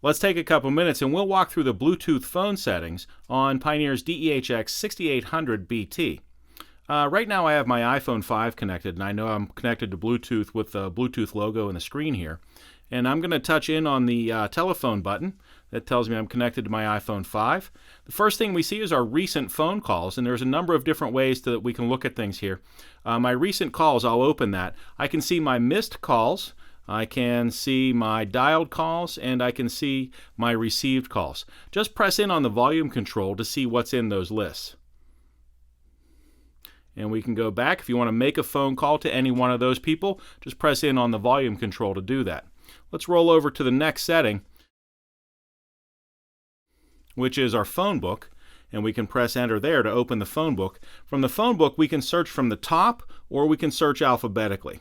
Let's take a couple minutes and we'll walk through the Bluetooth phone settings on Pioneer's DEH-X6800BT. Right now I have my iPhone 5 connected, and I know I'm connected to Bluetooth with the Bluetooth logo in the screen here. And I'm going to touch in on the telephone button that tells me I'm connected to my iPhone 5. The first thing we see is our recent phone calls, and there's a number of different ways that we can look at things here. My recent calls, I'll open that. I can see my missed calls, I can see my dialed calls, and I can see my received calls. Just press in on the volume control to see what's in those lists. And we can go back. If you want to make a phone call to any one of those people, just press in on the volume control to do that. Let's roll over to the next setting, which is our phone book, and we can press enter there to open the phone book. From the phone book, we can search from the top, or we can search alphabetically.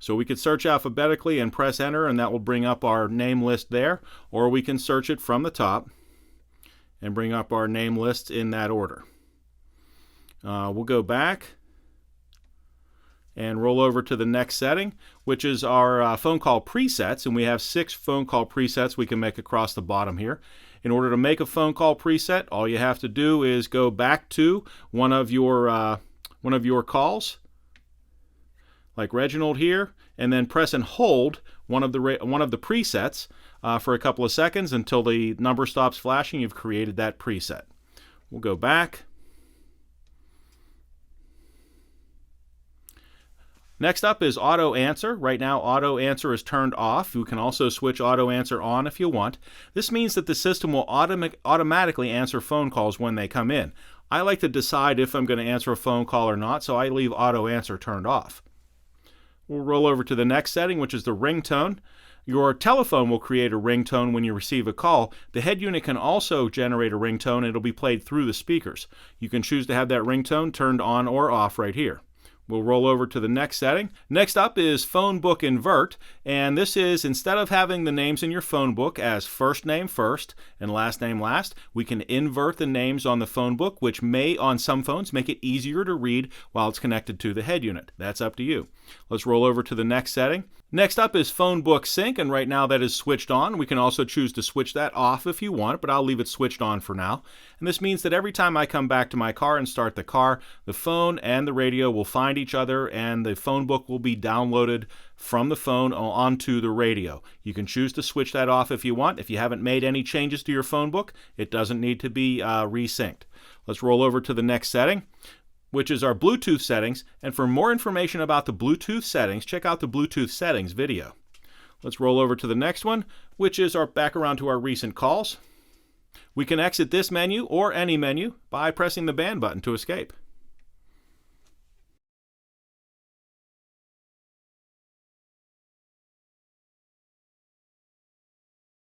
So we could search alphabetically and press enter, and that will bring up our name list there, or we can search it from the top and bring up our name lists in that order. We'll go back and roll over to the next setting, which is our phone call presets, and we have 6 phone call presets we can make across the bottom here. In order to make a phone call preset, all you have to do is go back to one of your calls, like Reginald here, and then press and hold one of the presets for a couple of seconds until the number stops flashing. You've created that preset. We'll go back. Next up is auto answer. Right now auto answer is turned off. You can also switch auto answer on if you want. This means that the system will automatically answer phone calls when they come in. I like to decide if I'm going to answer a phone call or not, so I leave auto answer turned off. We'll roll over to the next setting, which is the ringtone. Your telephone will create a ringtone when you receive a call. The head unit can also generate a ringtone, and it'll be played through the speakers. You can choose to have that ringtone turned on or off right here. We'll roll over to the next setting. Next up is Phonebook Invert, and this is, instead of having the names in your phone book as first name first and last name last, we can invert the names on the phone book, which may, on some phones, make it easier to read while it's connected to the head unit. That's up to you. Let's roll over to the next setting. Next up is Phonebook Sync, and right now that is switched on. We can also choose to switch that off if you want, but I'll leave it switched on for now. And this means that every time I come back to my car and start the car, the phone and the radio will find each other, and the phone book will be downloaded from the phone onto the radio. You can choose to switch that off if you want. If you haven't made any changes to your phone book, it doesn't need to be resynced. Let's roll over to the next setting, which is our Bluetooth settings. And for more information about the Bluetooth settings, check out the Bluetooth settings video. Let's roll over to the next one, which is back around to our recent calls. We can exit this menu or any menu by pressing the band button to escape.